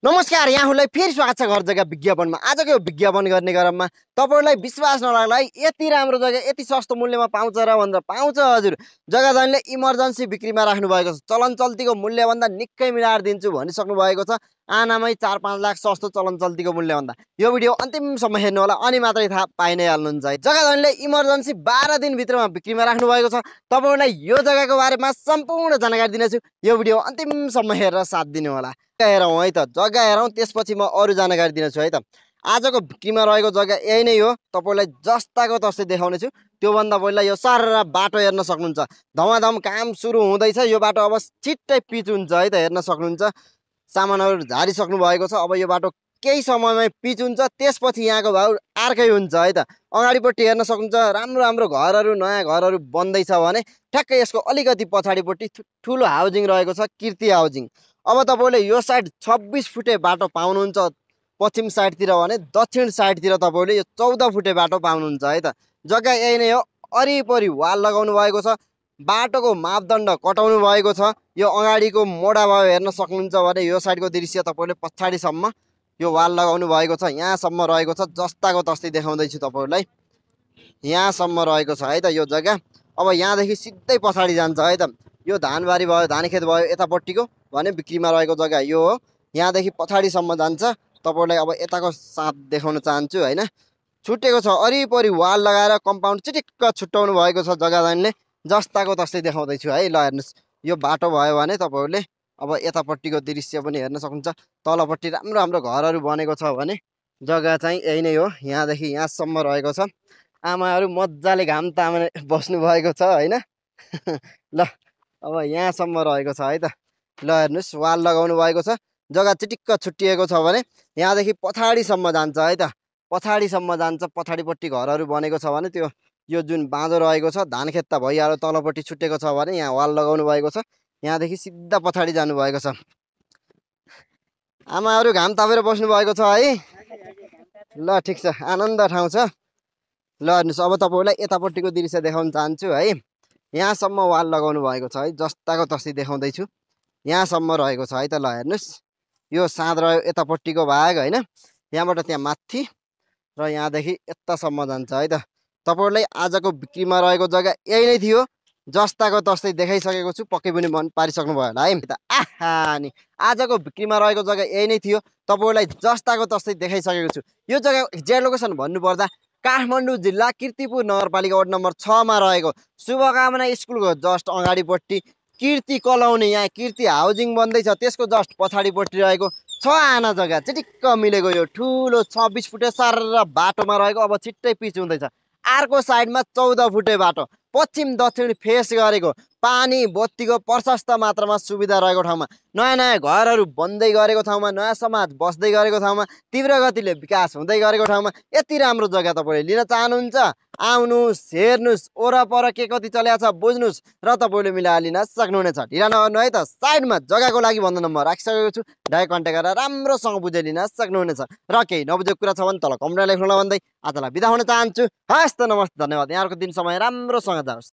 नमस्कार, यहाँहरूलाई फेरि स्वागत छ घर जग्गा विज्ञापनमा। आजको यो विज्ञापन गर्ने क्रममा तपाईहरुलाई विश्वास नलाग्ला है, यति राम्रो जग्गा यति सस्तो मूल्यमा पाउँछ र भनेर पाउँछ हजुर। जग्गा धनीले इमर्जेन्सी बिक्रीमा राख्नु भएको छ। चलन चल्तीको मूल्यभन्दा निकै मिलाएर दिन्छु भनिसक्नु भएको छ। आनामै 4-5 लाख सस्तो चलन चल्तीको मूल्यभन्दा। यो भिडियो अन्तिमसम्म हेर्नु होला अनि मात्रै थाहा पाइ नै हाल्नुहुन्छ है। जग्गा धनीले इमर्जेन्सी 12 दिन भित्रमा बिक्रीमा राख्नु भएको छ। तपाईहरुलाई यो जग्गाको बारेमा सम्पूर्ण जानकारी दिनेछु। यो भिडियो अन्तिमसम्म हेरेर साथ दिनु होला। हेरौँ है त, जग्गा हेरौँ, त्यसपछि म अरू जानकारी दिनेछु है त। आजको बिक्रीमा रहेको जग्गा यही नै हो। तपाईलाई जस्ताको तस्तै देखाउने छु। त्योभन्दा पहिला यो सारा बाटो हेर्न सक्नुहुन्छ। धमाधम काम सुरु हुँदैछ। यो बाटो अब छिट्टै पिच हुन्छ है त, हेर्न सक्नुहुन्छ। सामानहरू झारिसक्नु भएको छ। अब यो बाटो केही समयमै पिच हुन्छ, त्यसपछि यहाँको भाउ अर्कै हुन्छ है त। अगाडिपट्टि हेर्न सक्नुहुन्छ, राम्रो राम्रो घरहरू, नयाँ घरहरू बन्दैछ भने ठ्याक्कै यसको अलिकति पछाडिपट्टि ठुलो हाउजिङ रहेको छ, कीर्ति हाउजिङ। अब तपाईले यो साइड 26 फुटे बाटो पाउनुहुन्छ पश्चिम साइडतिर भने दक्षिण साइडतिर तपाईले यो 14 फुटे बाटो पाउनुहुन्छ है त। जग्गा यही नै हो। वरिपरि वाल लगाउनु भएको छ। बाटोको मापदण्ड कटाउनु भएको छ। यो अगाडिको मोडा भाव हेर्न सक्नुहुन्छ भने यो साइडको दृश्य तपाईले पछाडिसम्म यो वाल लगाउनु भएको छ। यहाँसम्म रहेको छ, जस्ताको तस्तै देखाउँदैछु तपाईहरुलाई। यहाँसम्म रहेको छ है त यो जग्गा। अब यहाँदेखि सिधै पछाडि जान्छ है त। यो धानबारी भयो, धानखेत भयो, यतापट्टिको भने बिक्रीमा रहेको जग्गा यो हो। यहाँदेखि पछाडिसम्म जान्छ। तपाईलाई अब यताको साथ देखाउन चाहन्छु हैन। छुटेको छ, वरिपरि वाल लगाएर कम्पाउन्ड चिटिक्क छुट्याउनु भएको छ जग्गा धनीले। जस्ताको तस्तै देखाउँदैछु है। ल हेर्नुस्, यो बाटो भयो भने तपाईहरुले अब यतापट्टिको दृश्य पनि हेर्न सक्नुहुन्छ। तलपट्टि राम्रो राम्रो घरहरू बनेको छ भने जग्गा चाहिँ यही नै हो। यहाँदेखि यहाँसम्म रहेको छ। आमाहरू मजाले घाम तामाउने बस्नु भएको छ हैन। ल अब यहाँसम्म रहेको छ है त। ल हेर्नुस्, वाल लगाउनु भएको छ। जग्गा चिटिक्क छुट्टिएको छ भने यहाँदेखि पछाडिसम्म जान्छ है त। पछाडिसम्म जान्छ। पछाडिपट्टि घरहरू बनेको छ भने त्यो यो जुन बाँझो रहेको छ धानखेत त भइहाल्यो, तलपट्टि छुटेको छ भने यहाँ वाल लगाउनु भएको छ। यहाँदेखि सिधा पछाडि जानु भएको छ। आमाहरू घाम तापेर बस्नु भएको छ है। ल ठिक छ, आनन्द ठाउँ छ। ल हेर्नुस्, अब तपाईहरुलाई यतापट्टिको दृश्य देखाउन चाहन्छु है। यहाँसम्म वाल लगाउनु भएको छ है, जस्ताको तस्तै देखाउँदैछु। यहाँसम्म रहेको छ है त। ल हेर्नुस्, यो साँध रह्यो यतापट्टिको भाग हैन। यहाँबाट त्यहाँ माथि र यहाँदेखि यतासम्म जान्छ है त। तपाईहरुलाई आजको बिक्रीमा रहेको जग्गा यही नै थियो। जस्ताको तस्तै देखाइसकेको छु। पक्कै पनि मन पारिसक्नु भयो होला है त। आहा नि आजको बिक्रीमा रहेको जग्गा यही नै थियो। तपाईहरुलाई जस्ताको तस्तै देखाइसकेको छु। यो जग्गा एक्ज्याक्ट लोकेसन भन्नुपर्दा काठमाडौँ जिल्ला कीर्तिपुर नगरपालिका वार्ड नम्बर 6 मा रहेको शुभकामना स्कुलको जस्ट अगाडिपट्टि कीर्ति कलोनी, यहाँ कीर्ति हाउजिङ बन्दैछ, त्यसको जस्ट पछाडिपट्टि रहेको 6 आना जग्गा चिटिक्क मिलेको यो ठुलो 26 फुटे सारा बाटोमा रहेको। अब छिट्टै पिच हुँदैछ। अर्को साइडमा 14 फुटे बाटो, पश्चिम दक्षिण फेस गरेको, पानी बत्तीको प्रशस्त मात्रामा सुविधा रहेको ठाउँमा, नयाँ नयाँ घरहरू बन्दै गरेको ठाउँमा, नयाँ समाज बस्दै गरेको ठाउँमा, तीव्र गतिले विकास हुँदै गरेको ठाउँमा यति राम्रो जग्गा तपाईले लिन चाहनुहुन्छ? आउनुस्, हेर्नुस्, वरपर के कति चलेको छ बुझ्नुस् र तपाईले मिलाएर लिन सक्नुहुनेछ। ढिला नगर्नु है त। साइडमा जग्गाको लागि भन्दा नम्बर राखिसकेको छु। डाइरेक्ट कन्ट्याक्ट गरेर राम्रोसँग बुझाइ लिन सक्नुहुनेछ। र केही नबुझेको कुरा छ भने तल कमेन्टमा लेख्नुला भन्दै आजलाई बिदा हुन चाहन्छु। हस्त नमस्ते, धन्यवाद। यहाँहरुको दिन समय राम्रोसँग जाओस्।